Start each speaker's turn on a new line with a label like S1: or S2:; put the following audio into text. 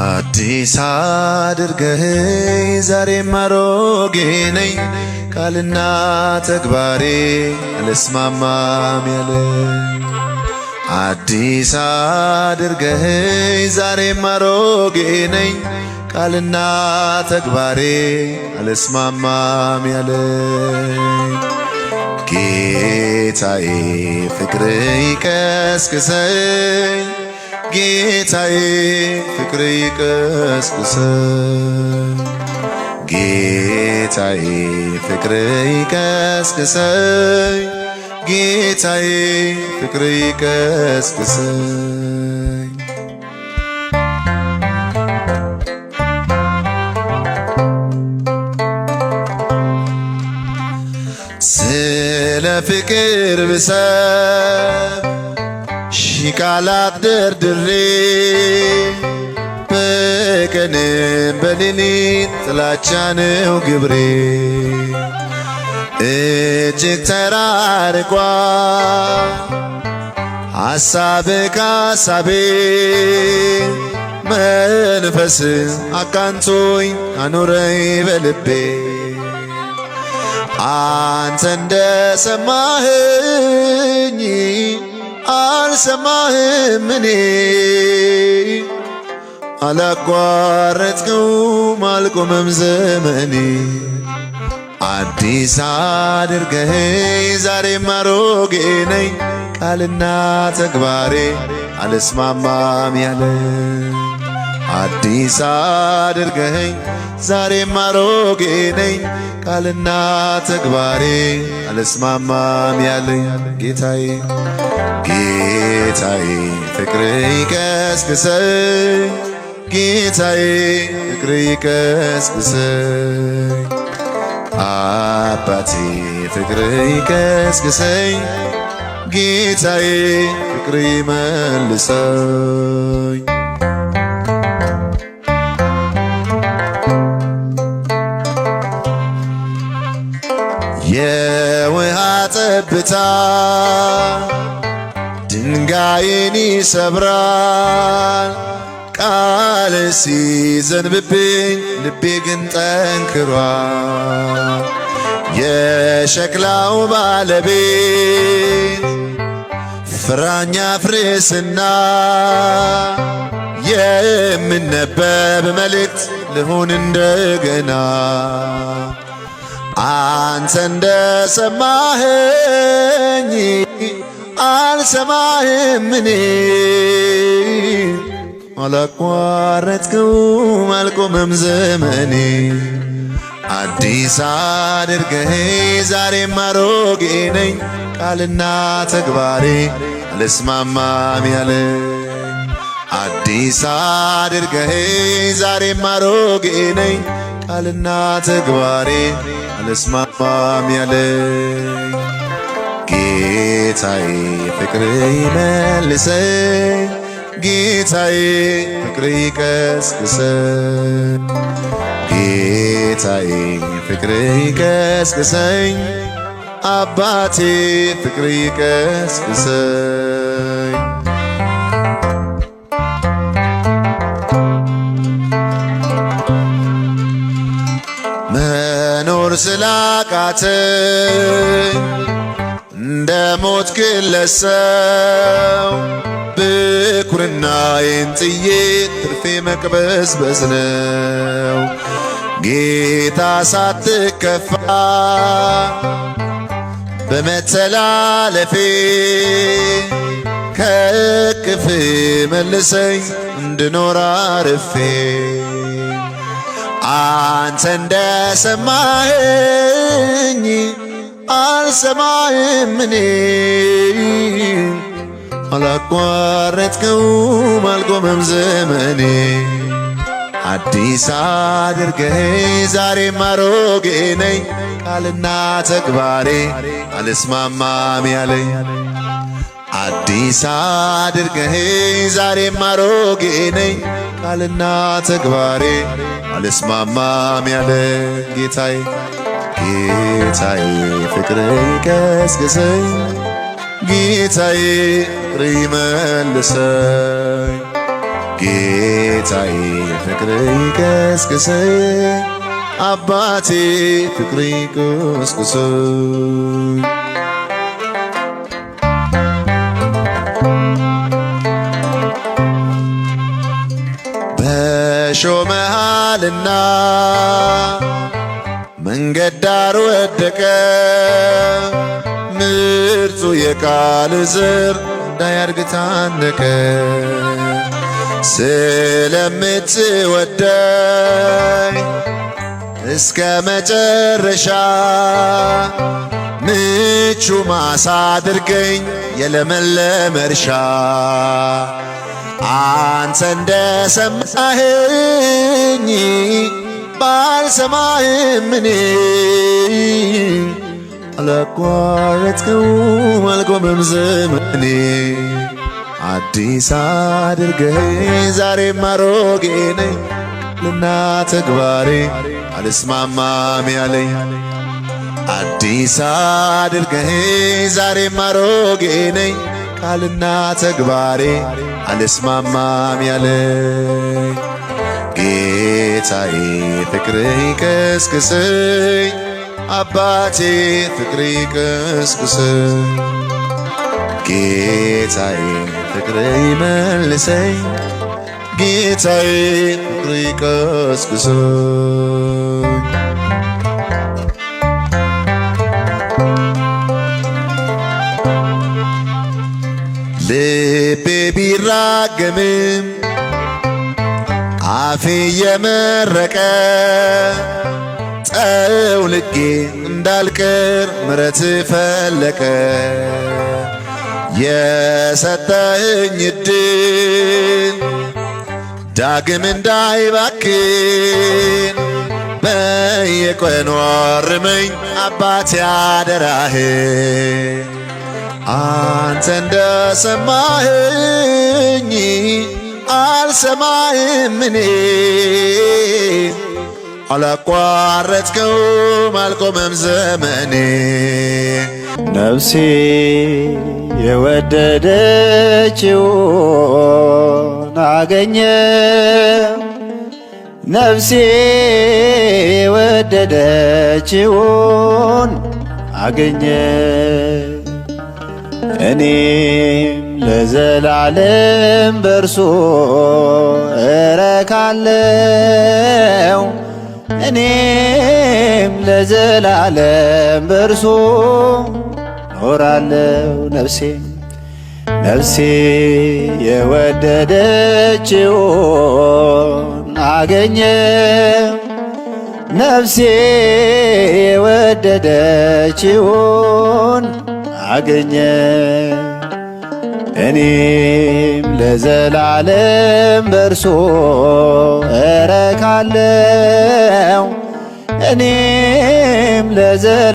S1: አዲስ አድርገኸኝ ዛሬም አሮጌ ነኝ ቃልና ተግባሬ አልስማማም ያለኝ። አዲስ አድርገኸኝ ዛሬም አሮጌ ነኝ ቃልና ተግባሬ አልስማማም ያለኝ። ጌታዬ ፍቅር ይቀስቅሰኝ ጌታዬ ፍቅር ይቀስቅሰኝ ጌታዬ ፍቅር ይቀስቅሰኝ ጌታዬ ፍቅር ይቀስቅሰኝ። ስለ ፍቅር ብሰብ ሺህ ቃላት ደርድሬ በቀንም በሌሊት ጥላቻ ነው ግብሬ። እጅግ ተራርቋል ሐሳብ ከሐሳቤ መንፈስ አቃንቶኝ አኖረኝ በልቤ። አንተ እንደሰማኸኝ አልሰማህም እኔ አላቋረጥከውም አልቆመም ዘመኔ። አዲስ አድርገኸኝ ዛሬም አሮጌ ነኝ ቃልና ተግባሬ አልስማማም ያለኝ። አዲስ አድርገኸኝ ዛሬም አሮጌ ነኝ ቃልና ተግባሬ አልስማማም ያለኝ። ጌታዬ ጌታዬ ፍቅር ይቀስቅሰኝ ጌታዬ ፍቅር ይቀስቅሰኝ አባቴ ፍቅር ይቀስቅሰኝ ጌታዬ ፍቅር ይመልሰኝ። የውሃ ጠብታ ድንጋይን ይሰብራል ቃል ሲዘንብብኝ ልቤ ግን ጠንክሯል። የሸክላው ባለቤት ፍራኛ ፍሬስና የምነበብ መልእክት ልሁን እንደገና። አንተ እንደሰማኸኝ አልሰማህም እኔ አላቋረጥከውም አልቆመም ዘመኔ። አዲስ አድርገኸኝ ዛሬም አሮጌ ነኝ ቃልና ተግባሬ አልስማማም ያለኝ። አዲስ አድርገኸኝ ዛሬም አሮጌ ነኝ ቃልና ተግባሬ አልስማማም ያለኝ። ጌታዬ ፍቅር ይመልሰኝ ጌታዬ ፍቅር ይቀስቅሰኝ ጌታዬ ፍቅር ይቀስቅሰኝ አባቴ ፍቅር ይቀስቅሰኝ። መኖር ስላቃተኝ እንደ ሞት ግለሰው ብኩርናዬን ጥዬ ትርፌ መቅበዝበዝ ነው። ጌታ ሳትከፋ በመተላለፌ ከእቅፍ መልሰኝ እንድኖር አርፌ። አንተ እንደሰማኸኝ አልሰማህም እኔ አላቋረጥከውም አልቆመም ዘመኔ። አዲስ አድርገኸኝ ዛሬም አሮጌ ነኝ ቃልና ተግባሬ አልስማማም ያለኝ። አዲስ አድርገኸኝ ዛሬም አሮጌ ነኝ ቃልና ተግባሬ አልስማማም ያለኝ። ጌታዬ ጌታዬ ፍቅር ይቀስቅሰኝ ጌታዬ ፍቅር ይመልሰኝ ጌታዬ ፍቅር ይቀስቅሰኝ አባቴ ፍቅር ይቀስቅሰኝ በእሾህ መሃልና መንገድ ዳር ወደቀ ምርጡ የቃል ዘር እንዳያድግ ታነቀ ስለምትወደኝ እስከ መጨረሻ ምቹ ማሳ አድርገኝ የለመለመ እርሻ አንተ እንደ ሰማኸኝ ባልሰማህም እኔ አላቋረጥከውም አልቆመም ዘመኔ አዲስ አድርገኝ ዛሬም አሮጌ ነኝ ልና ተግባሬ አልስማማም ያለኝ አዲስ አድርገኝ ዛሬም አሮጌ ነኝ ቃልና ተግባሬ አልስማማም ያለኝ ጌታዬ ፍቅር ይቀስቅሰኝ አባቴ ፍቅር ይቀስቅሰኝ ጌታዬ ፍቅር ይመልሰኝ ጌታዬ ፍቅር ይቀስቅሰኝ ልቤ ቢራገምም አፌ የመረቀ ጠውልጌ እንዳልቀር ምሕረት ፈለቀ የሰጠኸኝ ዕድል ዳግም እንዳይባክን በየቀኑ አርመኝ አባቴ አደራህን አንተ እንደሰማኸኝ አልሰማህም እኔ አላቋረጥከውም አልቆመም ዘመኔ
S2: ነፍሴ የወደደችውን አገኘ ነፍሴ የወደደችውን አገኘ እኔም ለዘላለም በርሱ እረካለው እኔም ለዘላለም በርሱ ኖራለው ነፍሴ የወደደችውን አገኘ ነፍሴ የወደደችውን አገኘ እኔም ለዘላለም በርሱ እረካለው እኔም